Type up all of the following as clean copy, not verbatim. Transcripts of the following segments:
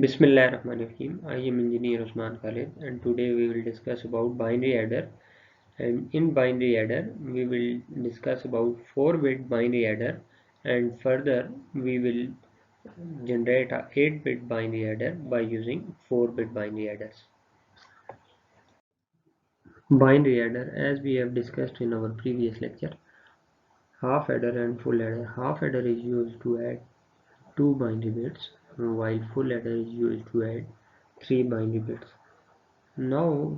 Bismillahirrahmanirrahim. I am Engineer Usman Khalid, and today we will discuss about binary adder. And in binary adder, we will discuss about 4-bit binary adder, and further we will generate a 8-bit binary adder by using 4-bit binary adders. Binary adder, as we have discussed in our previous lecture, half adder and full adder. Half adder is used to add 2 binary bits, while full adder is used to add 3 binary bits. Now,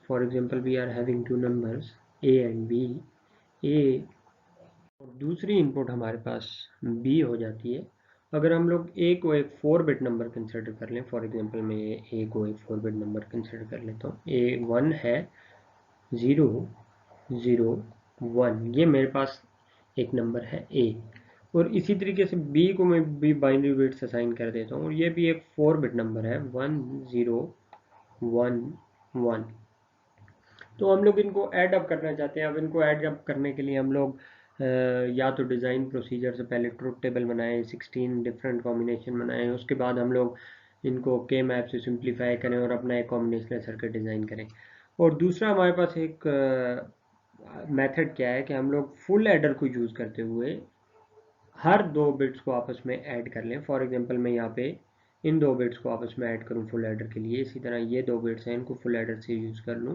for example, we are having two numbers a and b. a और दूसरी input हमारे पास b हो जाती है अगर हम लोग a को एक 4-बिट नंबर कंसिडर कर लें. फॉर एग्जांपल मैं a को एक 4-बिट नंबर कंसिडर कर लेता हूँ. a 1 है, 0 0 1, ये मेरे पास एक नंबर है a. और इसी तरीके से b को मैं भी बाइनरी बिट्स असाइन कर देता हूँ और ये भी एक 4-बिट नंबर है, 1 0 1 1. तो हम लोग इनको ऐड अप करना चाहते हैं. अब इनको ऐड अप करने के लिए हम लोग या तो डिज़ाइन प्रोसीजर से पहले ट्रुथ टेबल बनाएं, 16 डिफरेंट कॉम्बिनेशन बनाएं, उसके बाद हम लोग इनको के मैप से सिंप्लीफाई करें और अपना एक कॉम्बिनेशनल सर्किट डिज़ाइन करें. और दूसरा हमारे पास एक मेथड क्या है कि हम लोग फुल एडर को यूज़ करते हुए हर 2 बिट्स को आपस में ऐड कर लें. फॉर एग्जांपल मैं यहाँ पे इन 2 बिट्स को आपस में ऐड करूँ फुल एडर के लिए. इसी तरह ये 2 बिट्स हैं, इनको फुल एडर से यूज़ कर लूँ.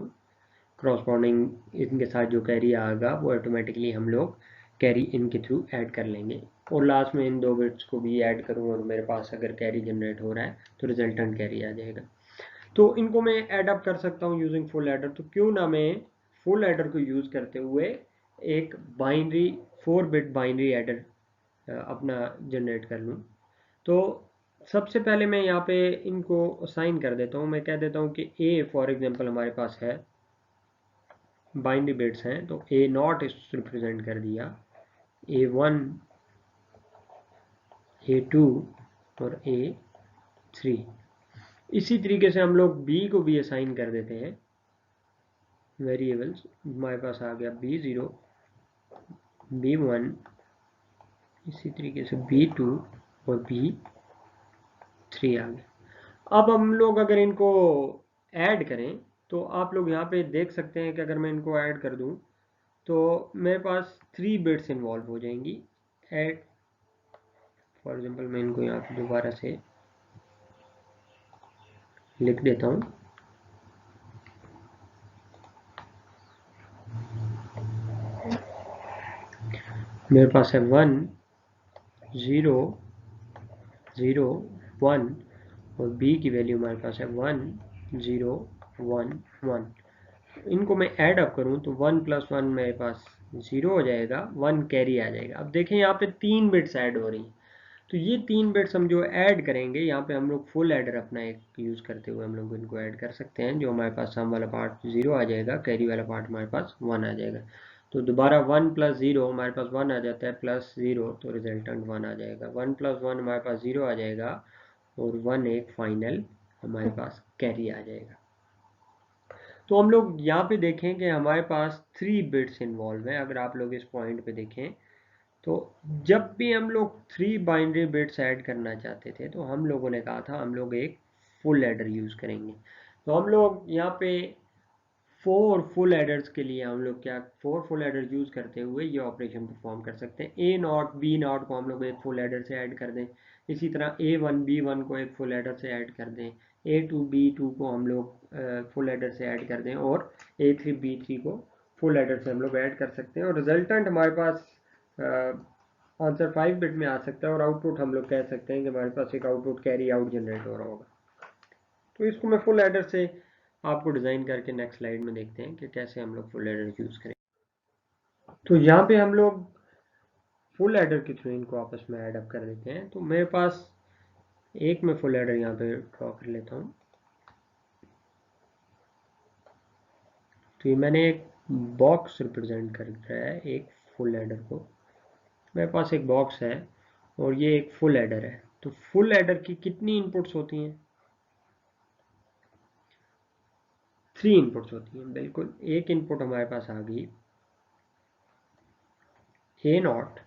क्रॉसपॉन्डिंग इनके साथ जो कैरी आएगा वो ऑटोमेटिकली हम लोग कैरी इनके थ्रू ऐड कर लेंगे. और लास्ट में इन 2 बिट्स को भी ऐड करूँ और मेरे पास अगर कैरी जनरेट हो रहा है तो रिजल्टेंट कैरी आ जाएगा. तो इनको मैं ऐड अप कर सकता हूँ यूजिंग फुल एडर. तो क्यों ना मैं फुल एडर को यूज़ करते हुए एक बाइनरी 4-बिट बाइनरी एडर अपना जनरेट कर लूँ. तो सबसे पहले मैं यहाँ पे इनको असाइन कर देता हूँ. मैं कह देता हूँ कि ए फॉर एग्जांपल हमारे पास है, बाइनरी बिट्स हैं, तो ए नॉट इस रिप्रेजेंट कर दिया, A1 A2 और A3. इसी तरीके से हम लोग B को भी असाइन कर देते हैं वेरिएबल्स. हमारे पास आ गया B0 B1, इसी तरीके से B2 और B3 आ गया. अब हम लोग अगर इनको ऐड करें तो आप लोग यहाँ पे देख सकते हैं कि अगर मैं इनको ऐड कर दूँ तो मेरे पास 3 बिट्स इन्वॉल्व हो जाएंगी. ऐड फॉर एग्जांपल मैं इनको यहाँ पे दोबारा से लिख देता हूँ. मेरे पास है 1 0 0 1 और b की वैल्यू हमारे पास है 1 0 1 1. इनको मैं ऐड अप करूँ तो 1 + 1 मेरे पास 0 हो जाएगा, 1 कैरी आ जाएगा. अब देखें यहाँ पे 3 बिट्स ऐड हो रही हैं. तो ये 3 बिट्स हम जो ऐड करेंगे यहाँ पे हम लोग फुल एडर अपना एक यूज़ करते हुए हम लोग इनको ऐड कर सकते हैं. जो हमारे पास सम वाला पार्ट 0 आ जाएगा, कैरी वाला पार्ट हमारे पास 1 आ जाएगा. तो दोबारा 1 + 0 हमारे पास 1 आ जाता है, प्लस 0 तो रिजल्टेंट 1 आ जाएगा. 1 + 1 हमारे पास 0 आ जाएगा और 1 एक फाइनल हमारे पास कैरी आ जाएगा. तो हम लोग यहाँ पे देखें कि हमारे पास 3 बिट्स इन्वॉल्व हैं. अगर आप लोग इस पॉइंट पे देखें तो जब भी हम लोग 3 बाइनरी बिट्स ऐड करना चाहते थे तो हम लोगों ने कहा था हम लोग एक फुल एडर यूज़ करेंगे. तो हम लोग यहाँ पे 4 फुल एडर्स के लिए हम लोग 4 फुल एडर यूज़ करते हुए ये ऑपरेशन परफॉर्म कर सकते हैं. ए नॉट बी नॉट को हम लोग एक फुल एडर से ऐड कर दें. इसी तरह A1 B1 को एक फुल एडर से ऐड कर दें. A2 B2 को हम लोग फुल एडर से ऐड कर दें और A3 B3 को फुल एडर से हम लोग ऐड कर सकते हैं. और रिजल्टेंट हमारे पास आंसर 5 बिट में आ सकता है और आउटपुट हम लोग कह सकते हैं कि हमारे पास एक आउटपुट कैरी आउट जनरेट हो रहा होगा. तो इसको मैं फुल एडर से आपको डिज़ाइन करके नेक्स्ट स्लाइड में देखते हैं कि कैसे हम लोग फुल एडर यूज़ करें. तो यहाँ पे हम लोग फुल एडर के थ्रू इनको आपस में ऐड अप कर देते हैं. तो मेरे पास एक मैं फुल एडर यहाँ पे ड्रॉ कर लेता हूँ. तो ये मैंने एक बॉक्स रिप्रेजेंट कर रहा है एक फुल एडर को. मेरे पास एक बॉक्स है और ये एक फुल एडर है. तो फुल एडर की कितनी इनपुट्स होती हैं? 3 इनपुट्स होती हैं. बिल्कुल, एक इनपुट हमारे पास आ गई A0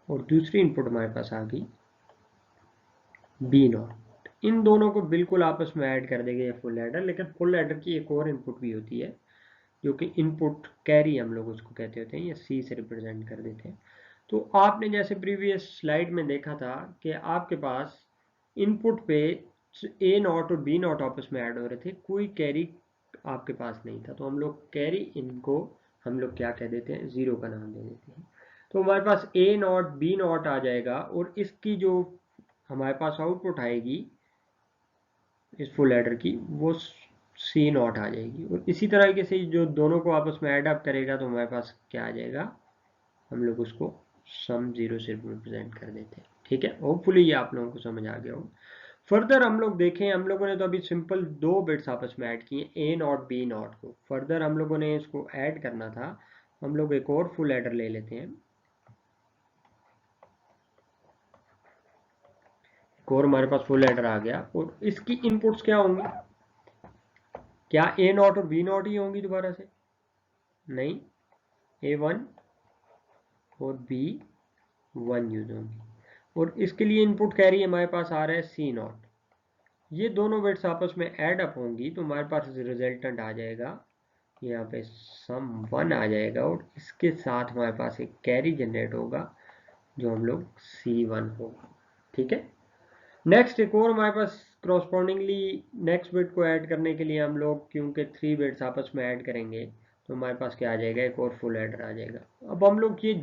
और दूसरी इनपुट हमारे पास आ गई B0. इन दोनों को बिल्कुल आपस में ऐड कर देंगे ये फुल एडर। लेकिन फुल एडर की एक और इनपुट भी होती है जो कि इनपुट कैरी हम लोग उसको कहते होते हैं, या सी से रिप्रेजेंट कर देते हैं। तो आपने जैसे प्रीवियस स्लाइड में देखा था कि आपके पास इनपुट पे ए नॉट और बी नॉट आपस में ऐड हो रहे थे, कोई कैरी आपके पास नहीं था। तो हम लोग कैरी इनको हम लोग क्या कह देते हैं, ज़ीरो का नाम दे देते हैं। तो हमारे पास ए नॉट बी नॉट आ जाएगा और इसकी जो हमारे पास आउटपुट आएगी इस फुल एडर की, वो सी नॉट आ जाएगी। और इसी तरीके से जो दोनों को आपस में ऐड अप करेगा तो हमारे पास क्या आ जाएगा, हम लोग उसको सम जीरो से रिप्रेजेंट कर देते हैं। ठीक है, होपफुली ये आप लोगों को समझ आ गया हो। फर्दर हम लोग देखें, हम लोगों ने तो अभी सिंपल दो बिट्स आपस में ऐड किए, ए नॉट बी नॉट को। फर्दर हम लोगों ने इसको ऐड करना था, हम लोग एक और फुल एडर ले लेते हैं। एक और हमारे पास फुल एडर आ गया और इसकी इनपुट्स क्या होंगी, क्या ए नॉट और बी नॉट ही होंगी दोबारा से? नहीं, A1 और B1 यूज होंगी। और इसके लिए इनपुट कैरी हमारे पास आ रहा है सी नॉट। ये दोनों बिट्स आपस में ऐड अप होंगी तो हमारे पास रिजल्टेंट आ जाएगा, यहाँ पे सम 1 आ जाएगा और इसके साथ हमारे पास एक कैरी जनरेट होगा जो हम लोग C1 होगा। ठीक है, नेक्स्ट एक और हमारे पास क्रॉसपॉन्डिंगली नेक्स्ट बिट को ऐड करने के लिए हम लोग क्योंकि 3 बिट्स आपस में ऐड करेंगे तो हमारे पास क्या आ जाएगा, एक और फुल एडर आ जाएगा। अब हम लोग ये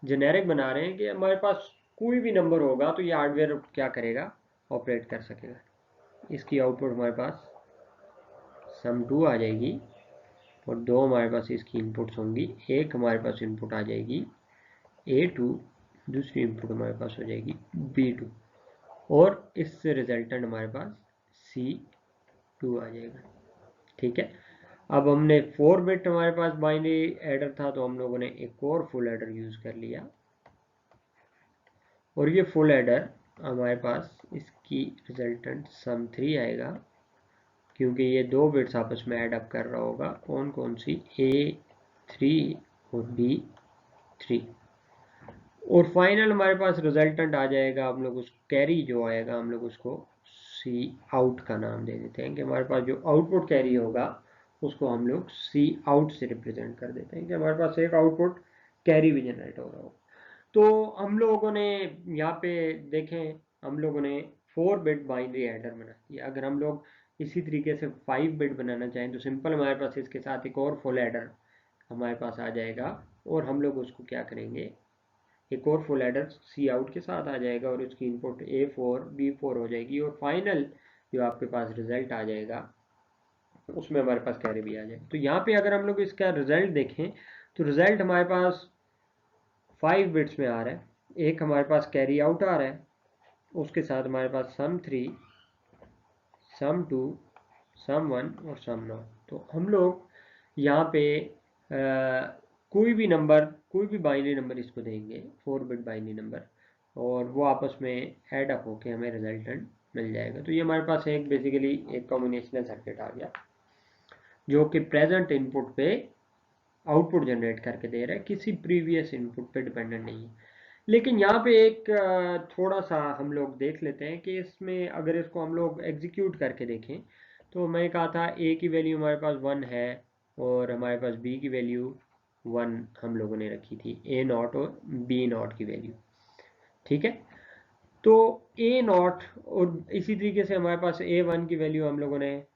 जेनेरिक बना रहे हैं कि हमारे पास कोई भी नंबर होगा तो ये हार्डवेयर क्या करेगा, ऑपरेट कर सकेगा। इसकी आउटपुट हमारे पास सम 2 आ जाएगी और दो हमारे पास इसकी इनपुट्स होंगी। एक हमारे पास इनपुट आ जाएगी A2, दूसरी इनपुट हमारे पास हो जाएगी B2 और इससे रिजल्टेंट हमारे पास C2 आ जाएगा। ठीक है, अब हमने 4 बिट हमारे पास बाइनरी एडर था तो हम लोगों ने एक और फुल एडर यूज कर लिया और ये फुल एडर हमारे पास इसकी रिजल्टेंट सम 3 आएगा क्योंकि ये दो बिट्स आपस में ऐड अप कर रहा होगा। कौन कौन सी, A3 और B3। और फाइनल हमारे पास रिजल्टेंट आ जाएगा, हम लोग उस कैरी जो आएगा हम लोग उसको सी आउट का नाम दे देते हैं कि हमारे पास जो आउटपुट कैरी होगा उसको हम लोग सी आउट से रिप्रेजेंट कर देते हैं कि हमारे पास एक आउटपुट कैरी भी जनरेट हो रहा हो। तो हम लोगों ने यहाँ पे देखें, हम लोगों ने 4 बिट बाइनरी एडर बना दिया। अगर हम लोग इसी तरीके से 5 बिट बनाना चाहें तो सिंपल हमारे पास इसके साथ एक और फुल एडर हमारे पास आ जाएगा और हम लोग उसको क्या करेंगे, एक और फुल एडर सी आउट के साथ आ जाएगा और उसकी इनपुट A4 B4 हो जाएगी और फाइनल जो आपके पास रिजल्ट आ जाएगा उसमें हमारे पास कैरी भी आ जाएगा। तो यहाँ पे अगर हम लोग इसका रिजल्ट देखें तो रिजल्ट हमारे पास 5 बिट्स में आ रहा है। एक हमारे पास कैरी आउट आ रहा है, उसके साथ हमारे पास सम 3, सम 2, सम 1 और सम नॉट। तो हम लोग यहाँ पे कोई भी नंबर, कोई भी बाइनरी नंबर इसको देंगे, 4 बिट बाइनरी नंबर, और वो आपस में ऐड अप होके हमें रिजल्टेंट मिल जाएगा। तो ये हमारे पास एक बेसिकली एक कॉम्बिनेशनल सर्किट आ गया जो कि प्रेजेंट इनपुट पे आउटपुट जनरेट करके दे रहा है, किसी प्रीवियस इनपुट पे डिपेंडेंट नहीं है। लेकिन यहाँ पे एक थोड़ा सा हम लोग देख लेते हैं कि इसमें अगर इसको हम लोग एग्जीक्यूट करके देखें तो मैं कहा था A की वैल्यू हमारे पास 1 है और हमारे पास B की वैल्यू 1 हम लोगों ने रखी थी, A नॉट और B नॉट की वैल्यू। ठीक है, तो A नॉट और इसी तरीके से हमारे पास A1 की वैल्यू हम लोगों ने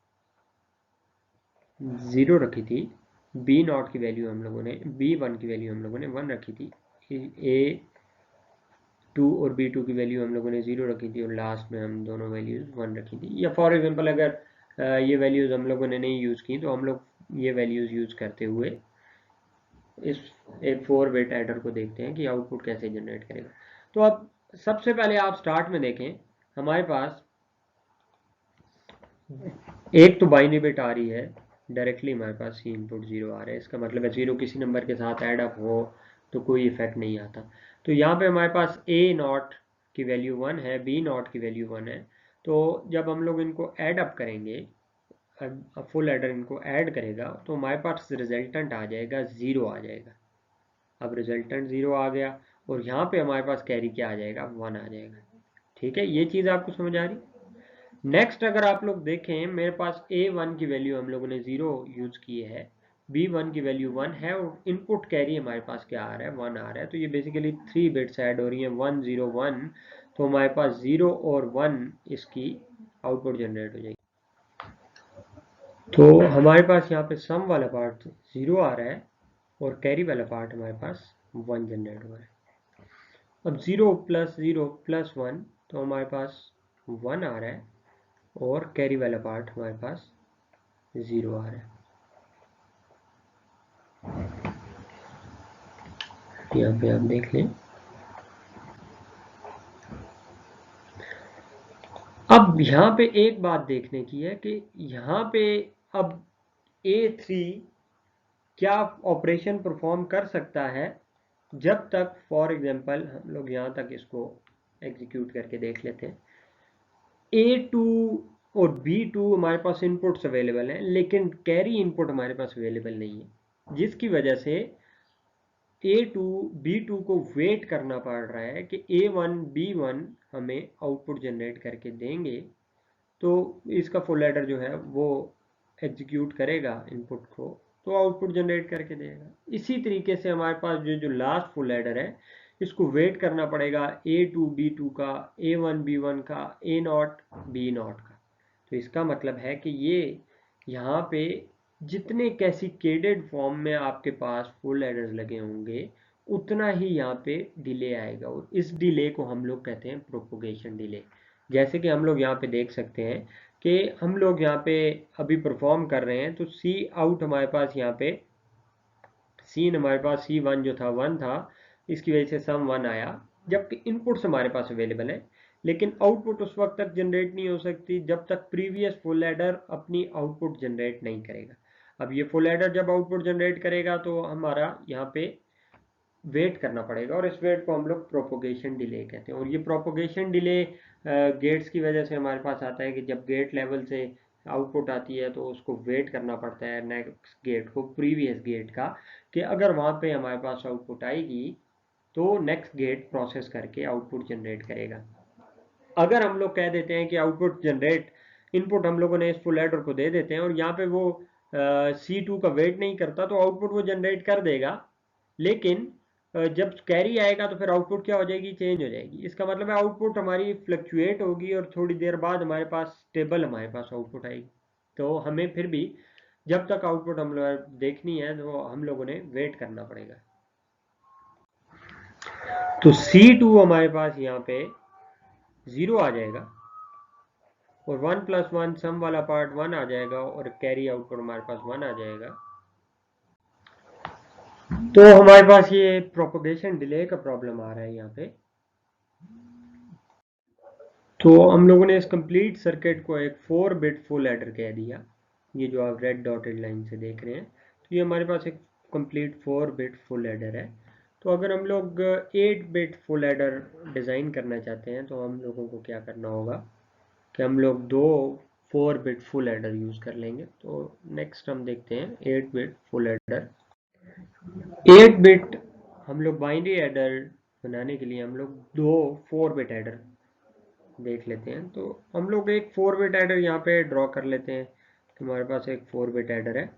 0 रखी थी, B नॉट की वैल्यू हम लोगों ने, B1 की वैल्यू हम लोगों ने 1 रखी थी, A2 और B2 की वैल्यू हम लोगों ने 0 रखी थी और लास्ट में हम दोनों वैल्यूज़ 1 रखी थी। या फॉर एग्जांपल अगर ये वैल्यूज़ हम लोगों ने नहीं यूज़ की तो हम लोग ये वैल्यूज़ यूज़ करते हुए इस एक 4 बिट एडर को देखते हैं कि आउटपुट कैसे जनरेट करेगा। तो अब सबसे पहले आप स्टार्ट में देखें, हमारे पास एक तो बाइनरी बिट आ रही है डायरेक्टली, हमारे पास सी इनपुट 0 आ रहा है, इसका मतलब है 0 किसी नंबर के साथ ऐड अप हो तो कोई इफेक्ट नहीं आता। तो यहाँ पे हमारे पास A नॉट की वैल्यू 1 है, B नॉट की वैल्यू 1 है। तो जब हम लोग इनको ऐड अप करेंगे, फुल एडर इनको ऐड करेगा तो हमारे पास रिजल्टेंट आ जाएगा 0 आ जाएगा। अब रिजल्टेंट 0 आ गया और यहाँ पे हमारे पास कैरी क्या आ जाएगा, 1 आ जाएगा। ठीक है, ये चीज़ आपको समझ आ रही? नेक्स्ट अगर आप लोग देखें, मेरे पास A1 की वैल्यू हम लोगों ने 0 यूज की है, B1 की वैल्यू 1 है और इनपुट कैरी हमारे पास क्या आ रहा है, 1 आ रहा है। तो ये बेसिकली 3 बिट्स ऐड हो रही हैं, 1 0 1। तो हमारे पास 0 और 1 इसकी आउटपुट जनरेट हो जाएगी। तो हमारे पास यहाँ पे सम वाला पार्ट 0 आ रहा है और कैरी वाला पार्ट हमारे पास 1 जनरेट हो रहा है। अब 0 प्लस 0 प्लस 1, तो हमारे पास 1 आ रहा है और कैरी वाला पार्ट हमारे पास 0 आ रहा है। यहाँ पे आप देख लें। अब यहाँ पे एक बात देखने की है कि यहाँ पे अब A3 क्या ऑपरेशन परफॉर्म कर सकता है जब तक, फॉर एग्जांपल हम लोग यहाँ तक इसको एग्जीक्यूट करके देख लेते हैं। A2 और B2 हमारे पास इनपुट्स अवेलेबल हैं, लेकिन कैरी इनपुट हमारे पास अवेलेबल नहीं है, जिसकी वजह से A2 B2 को वेट करना पड़ रहा है कि A1 B1 हमें आउटपुट जनरेट करके देंगे, तो इसका फुल एडर जो है वो एग्जीक्यूट करेगा इनपुट को, तो आउटपुट जनरेट करके देगा। इसी तरीके से हमारे पास जो लास्ट फुल एडर है, इसको वेट करना पड़ेगा A2 B2 का, A1 B1 का, A0 B0 का। तो इसका मतलब है कि ये यहाँ पे जितने कैस्केडेड फॉर्म में आपके पास फुल एडर्स लगे होंगे, उतना ही यहाँ पे डिले आएगा, और इस डिले को हम लोग कहते हैं प्रोपोगेशन डिले। जैसे कि हम लोग यहाँ पे देख सकते हैं कि हम लोग यहाँ पे अभी परफॉर्म कर रहे हैं, तो सी आउट हमारे पास यहाँ पे सीन हमारे पास C1 जो था 1 था, इसकी वजह से सम 1 आया, जबकि इनपुट्स हमारे पास अवेलेबल है, लेकिन आउटपुट उस वक्त तक जनरेट नहीं हो सकती जब तक प्रीवियस फुल एडर अपनी आउटपुट जनरेट नहीं करेगा। अब ये फुल एडर जब आउटपुट जनरेट करेगा तो हमारा यहाँ पे वेट करना पड़ेगा, और इस वेट को हम लोग प्रोपोगेशन डिले कहते हैं। और ये प्रोपोगेशन डिले गेट्स की वजह से हमारे पास आता है कि जब गेट लेवल से आउटपुट आती है तो उसको वेट करना पड़ता है नेक्स्ट गेट को, प्रीवियस गेट का, कि अगर वहाँ पे हमारे पास आउटपुट आएगी तो नेक्स्ट गेट प्रोसेस करके आउटपुट जनरेट करेगा। अगर हम लोग कह देते हैं कि आउटपुट जनरेट, इनपुट हम लोगों ने इस फुल एडर को दे देते हैं और यहाँ पे वो C2 का वेट नहीं करता, तो आउटपुट वो जनरेट कर देगा, लेकिन जब कैरी आएगा तो फिर आउटपुट क्या हो जाएगी, चेंज हो जाएगी। इसका मतलब है आउटपुट हमारी फ्लक्चुएट होगी और थोड़ी देर बाद हमारे पास स्टेबल हमारे पास आउटपुट आएगी। तो हमें फिर भी जब तक आउटपुट हम लोग देखनी है तो हम लोगों ने वेट करना पड़ेगा। तो C2 हमारे पास यहाँ पे 0 आ जाएगा और 1 प्लस 1 सम वाला पार्ट 1 आ जाएगा और कैरी आउटपुट हमारे पास 1 आ जाएगा। तो हमारे पास ये प्रोपोगेशन डिले का प्रॉब्लम आ रहा है यहाँ पे। तो हम लोगों ने इस कंप्लीट सर्किट को एक 4 बिट फुल एडर कह दिया, ये जो आप रेड डॉटेड लाइन से देख रहे हैं, तो ये हमारे पास एक कंप्लीट 4 बिट फुल एडर है। तो अगर हम लोग 8 बिट फुल एडर डिज़ाइन करना चाहते हैं तो हम लोगों को क्या करना होगा कि हम लोग 2 4 बिट फुल एडर यूज़ कर लेंगे। तो नेक्स्ट हम देखते हैं 8 बिट फुल एडर। 8 बिट हम लोग बाइनरी एडर बनाने के लिए हम लोग 2 4 बिट एडर देख लेते हैं। तो हम लोग एक 4 बिट एडर यहाँ पे ड्रॉ कर लेते हैं। तो हमारे पास एक 4 बिट एडर है।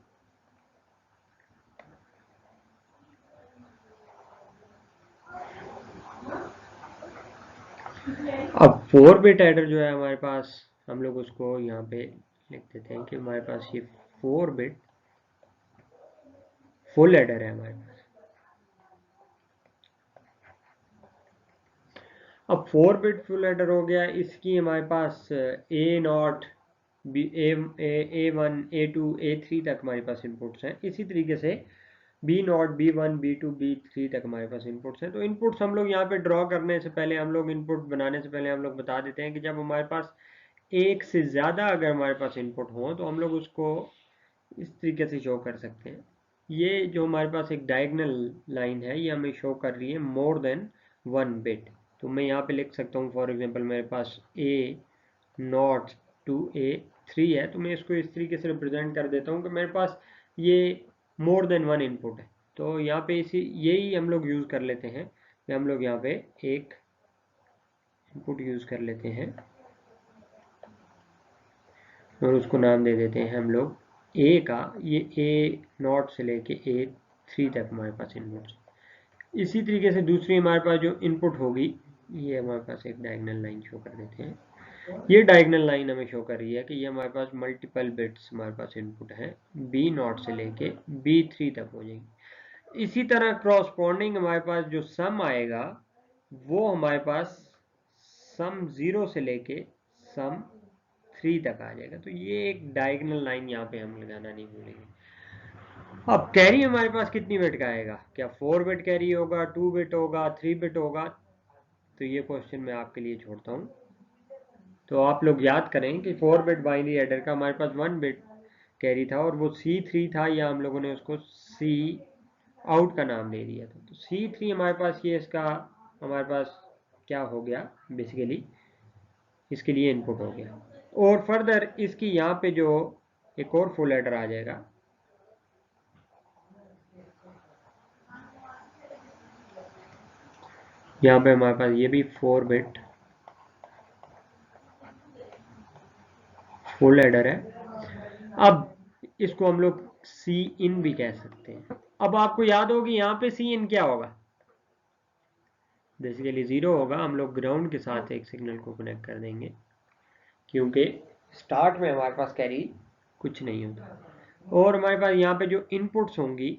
अब 4 बिट एडर जो है हमारे पास, हम लोग उसको यहाँ पे लिख देते हैं कि हमारे पास ये 4 बिट फुल एडर है हमारे पास। अब 4 बिट फुल एडर हो गया, इसकी हमारे पास A0 A1 A2 A3 तक हमारे पास इनपुट्स हैं। इसी तरीके से B0 B1 B2 B3 तक हमारे पास इनपुट्स हैं। तो इनपुट्स हम लोग यहाँ पे ड्रॉ करने से पहले, हम लोग इनपुट बनाने से पहले हम लोग बता देते हैं कि जब हमारे पास एक से ज़्यादा अगर हमारे पास इनपुट हो तो हम लोग उसको इस तरीके से शो कर सकते हैं। ये जो हमारे पास एक डायगोनल लाइन है, ये हमें शो कर रही है मोर देन 1 बिट। तो मैं यहाँ पे लिख सकता हूँ, फॉर एग्जांपल मेरे पास A0 to A3 है, तो मैं इसको इस तरीके से रिप्रेजेंट कर देता हूँ कि मेरे पास ये मोर देन 1 इनपुट है। तो यहाँ पे इसी यही हम लोग यूज़ कर लेते हैं कि हम लोग यहाँ पे एक इनपुट यूज़ कर लेते हैं और उसको नाम दे देते हैं हम लोग ए का। ये A0 से लेके A3 तक हमारे पास इनपुट। इसी तरीके से दूसरी हमारे पास जो इनपुट होगी, ये हमारे पास एक डायगोनल लाइन शो कर देते हैं। ये डायगोनल लाइन हमें शो कर रही है कि ये हमारे पास मल्टीपल बिट्स हमारे पास इनपुट है, B0 से लेके B3 तक हो जाएगी। इसी तरह क्रॉसपोंडिंग हमारे पास जो सम आएगा वो हमारे पास सम 0 से लेके सम 3 तक आ जाएगा। तो ये एक डायगोनल लाइन यहाँ पे हम लगाना नहीं भूलेंगे। अब कैरी हमारे पास कितनी बिट का आएगा? क्या 4 बिट कैरी होगा, 2 बिट होगा, 3 बिट होगा? तो ये क्वेश्चन मैं आपके लिए छोड़ता हूँ। तो आप लोग याद करें कि 4 बिट बाइनरी एडर का हमारे पास 1 बिट कैरी था और वो C3 था, या हम लोगों ने उसको C आउट का नाम दे दिया था। तो C3 हमारे पास ये इसका हमारे पास क्या हो गया, बेसिकली इसके लिए इनपुट हो गया। और फर्दर इसकी यहाँ पे जो एक और फुल एडर आ जाएगा, यहाँ पे हमारे पास ये भी 4 बिट फुल एडर है। अब इसको हम लोग सी इन भी कह सकते हैं। अब आपको याद होगी यहाँ पे सी इन क्या होगा, बेसिकली 0 होगा। हम लोग ग्राउंड के साथ एक सिग्नल को कनेक्ट कर देंगे, क्योंकि स्टार्ट में हमारे पास कैरी कुछ नहीं होता। और हमारे पास यहाँ पे जो इनपुट्स होंगी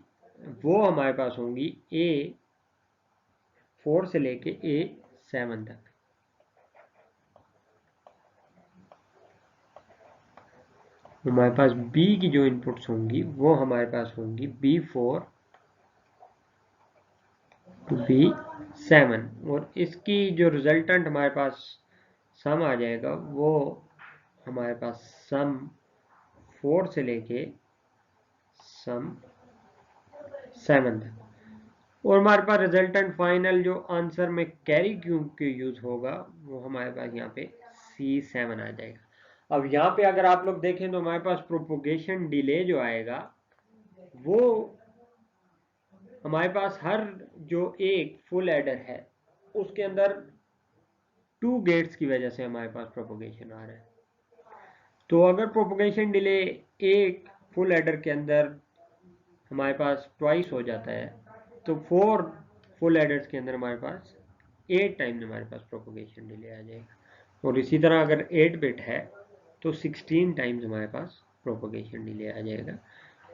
वो हमारे पास होंगी A4 से लेके A7 तक। हमारे पास B की जो इनपुट्स होंगी वो हमारे पास होंगी B4 टू B7, और इसकी जो रिजल्टेंट हमारे पास सम आ जाएगा वो हमारे पास सम 4 से लेके सम 7 तक। और हमारे पास रिजल्टेंट फाइनल जो आंसर में कैरी क्यूब के यूज होगा वो हमारे पास यहाँ पे C7 आ जाएगा। अब यहाँ पे अगर आप लोग देखें तो हमारे पास प्रोपोगेशन डिले जो आएगा वो हमारे पास हर जो एक फुल एडर है उसके अंदर 2 गेट्स की वजह से हमारे पास प्रोपोगेशन आ रहा है। तो अगर प्रोपोगेशन डिले एक फुल एडर के अंदर हमारे पास ट्वाइस हो जाता है, तो 4 फुल एडर्स के अंदर हमारे पास 8 टाइम्स हमारे पास प्रोपोगेशन डिले आ जाएगा। और इसी तरह अगर 8 बिट है तो 16 टाइम्स हमारे पास प्रोपोगेशन डिले आ जाएगा।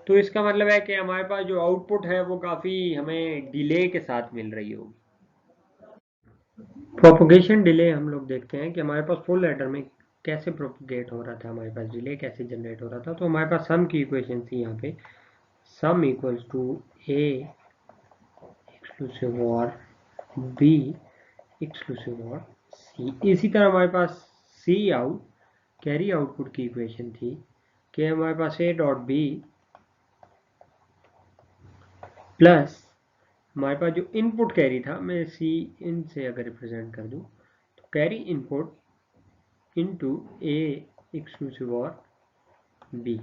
तो इसका मतलब है कि हमारे पास जो आउटपुट है वो काफ़ी हमें डिले के साथ मिल रही होगी। प्रोपोगेशन डिले हम लोग देखते हैं कि हमारे पास फुल एडर में कैसे प्रोपोगेट हो रहा था, हमारे पास डिले कैसे जनरेट हो रहा था। तो हमारे पास सम की इक्वेशन थी यहाँ पे, sum equals to A exclusive or B exclusive or C। इसी तरह हमारे पास C आउट कैरी आउटपुट की इक्वेशन थी कि हमारे पास A डॉट B प्लस हमारे पास जो इनपुट कैरी था, मैं C इन से अगर रिप्रेजेंट कर दूं तो carry input into A exclusive or B।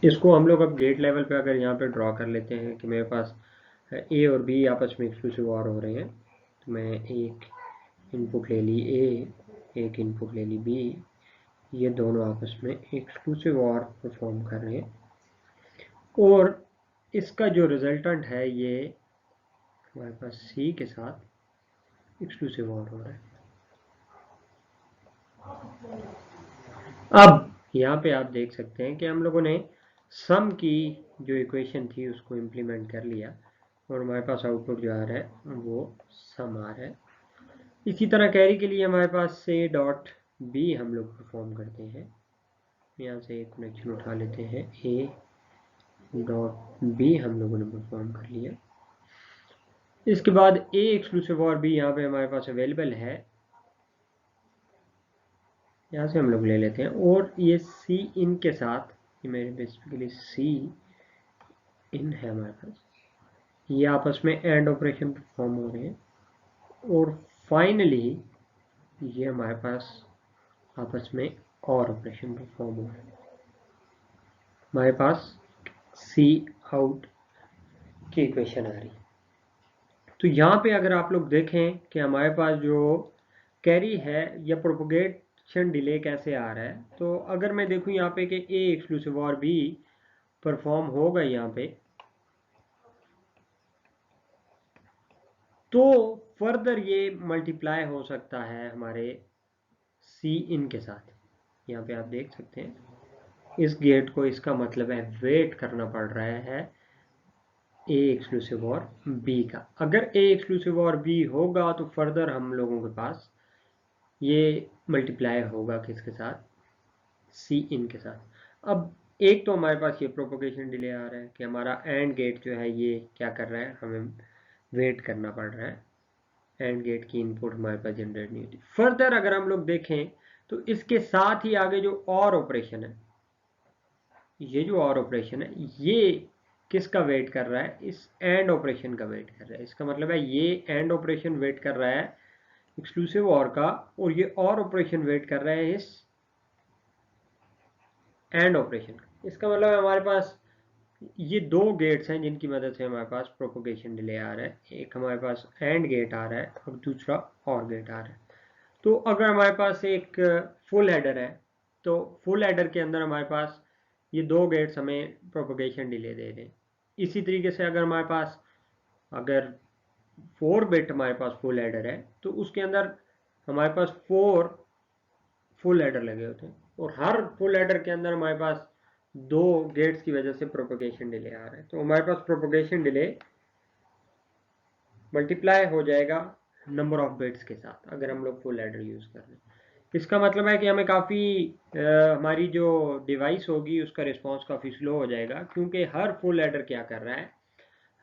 इसको हम लोग अब गेट लेवल पे अगर यहाँ पे ड्रॉ कर लेते हैं कि मेरे पास A और B आपस में एक्सक्लूसिव और हो रहे हैं, तो मैं एक इनपुट ले ली A, एक इनपुट ले ली B, ये दोनों आपस में एक्सक्लूसिव और परफॉर्म कर रहे हैं। और इसका जो रिजल्टेंट है ये हमारे पास C के साथ एक्सक्लूसिव और हो रहा है। अब यहाँ पे आप देख सकते हैं कि हम लोगों ने सम की जो इक्वेशन थी उसको इम्प्लीमेंट कर लिया और हमारे पास आउटपुट जो आ रहा है वो सम आ रहा है। इसी तरह कैरी के लिए हमारे पास A डॉट B हम लोग परफॉर्म करते हैं। यहाँ से एक कनेक्शन उठा लेते हैं, A डॉट B हम लोगों ने परफॉर्म कर लिया। इसके बाद A एक्सक्लूसिव और B यहाँ पे हमारे पास अवेलेबल है, यहाँ से हम लोग ले लेते हैं। और ये C इन के साथ, ये मेरे बेसिकली C इन है हमारे पास, ये आपस में एंड ऑपरेशन परफॉर्म हो रहे हैं। और फाइनली ये हमारे पास आपस में और ऑपरेशन परफॉर्म हो रहे हैं। हमारे पास C आउट की इक्वेशन आ रही है। तो यहाँ पे अगर आप लोग देखें कि हमारे पास जो कैरी है या प्रोपोगेट प्रोपगेशन डिले कैसे आ रहा है, तो अगर मैं देखूं यहाँ पे कि ए एक्सक्लूसिव और बी परफॉर्म होगा यहाँ पे, तो फर्दर ये मल्टीप्लाई हो सकता है हमारे सी इन के साथ। यहाँ पे आप देख सकते हैं इस गेट को, इसका मतलब है वेट करना पड़ रहा है ए एक्सक्लूसिव और बी का। अगर ए एक्सक्लूसिव और बी होगा तो फर्दर हम लोगों के पास ये मल्टीप्लाई होगा किसके साथ, सी इन के साथ। अब एक तो हमारे पास ये प्रोपोगेशन डिले आ रहा है कि हमारा एंड गेट जो है ये क्या कर रहा है, हमें वेट करना पड़ रहा है, एंड गेट की इनपुट हमारे पास जनरेट नहीं होती। फर्दर अगर हम लोग देखें तो इसके साथ ही आगे जो और ऑपरेशन है, ये जो और ऑपरेशन है ये किसका वेट कर रहा है, इस एंड ऑपरेशन का वेट कर रहा है। इसका मतलब है ये एंड ऑपरेशन वेट कर रहा है एक्सक्लूसिव और का, और ये और ऑपरेशन वेट कर रहा है इस एंड ऑपरेशन का। इसका मतलब है हमारे पास ये दो गेट्स हैं जिनकी मदद से हमारे पास प्रोपोगेशन डिले आ रहा है। एक हमारे पास एंड गेट आ रहा है और दूसरा और गेट आ रहा है। तो अगर हमारे पास एक फुल हेडर है तो फुल हेडर के अंदर हमारे पास ये दो गेट्स हमें प्रोपोगेशन डिले दे रहे हैं। इसी तरीके से अगर हमारे पास अगर 4 बिट हमारे पास फुल हेडर है तो उसके अंदर हमारे पास 4 फुल हेडर लगे होते हैं, और हर फुल हेडर के अंदर हमारे पास दो गेट्स की वजह से प्रोपोगेशन डिले आ रहा है। तो हमारे पास प्रोपोगेशन डिले मल्टीप्लाई हो जाएगा नंबर ऑफ बिट्स के साथ अगर हम लोग फुल एडर यूज़ कर रहे हैं। इसका मतलब है कि हमें काफ़ी हमारी जो डिवाइस होगी उसका रिस्पांस काफ़ी स्लो हो जाएगा, क्योंकि हर फुल एडर क्या कर रहा है,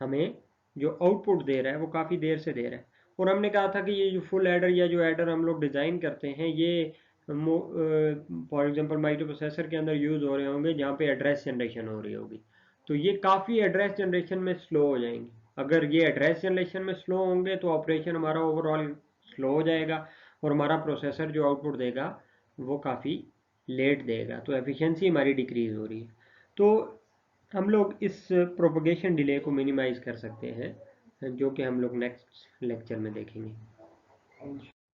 हमें जो आउटपुट दे रहा है वो काफ़ी देर से दे रहा है। और हमने कहा था कि ये जो फुल एडर या जो एडर हम लोग डिज़ाइन करते हैं ये फॉर एग्जांपल माइक्रो प्रोसेसर के अंदर यूज़ हो रहे होंगे जहाँ पे एड्रेस जनरेशन हो रही होगी, तो ये काफ़ी एड्रेस जनरेशन में स्लो हो जाएंगे। अगर ये एड्रेस जनरेशन में स्लो होंगे तो ऑपरेशन हमारा ओवरऑल स्लो हो जाएगा और हमारा प्रोसेसर जो आउटपुट देगा वो काफ़ी लेट देगा, तो एफिशिएंसी हमारी डिक्रीज हो रही है। तो हम लोग इस प्रोपगेशन डिले को मिनिमाइज कर सकते हैं, जो कि हम लोग नेक्स्ट लेक्चर में देखेंगे।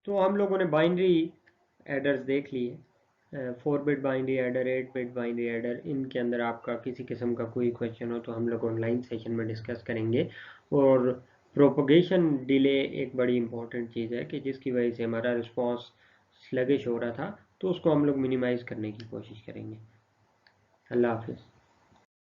तो हम लोगों ने बाइनरी एडर्स देख लिए, 4 bit binary adder, 8 bit binary adder. इनके अंदर आपका किसी किस्म का कोई क्वेश्चन हो तो हम लोग ऑनलाइन सेशन में डिस्कस करेंगे। और प्रोपगेशन डिले एक बड़ी इंपॉर्टेंट चीज़ है कि जिसकी वजह से हमारा रिस्पॉन्स स्लगिश हो रहा था, तो उसको हम लोग मिनिमाइज़ करने की कोशिश करेंगे। अल्लाह हाफिज़।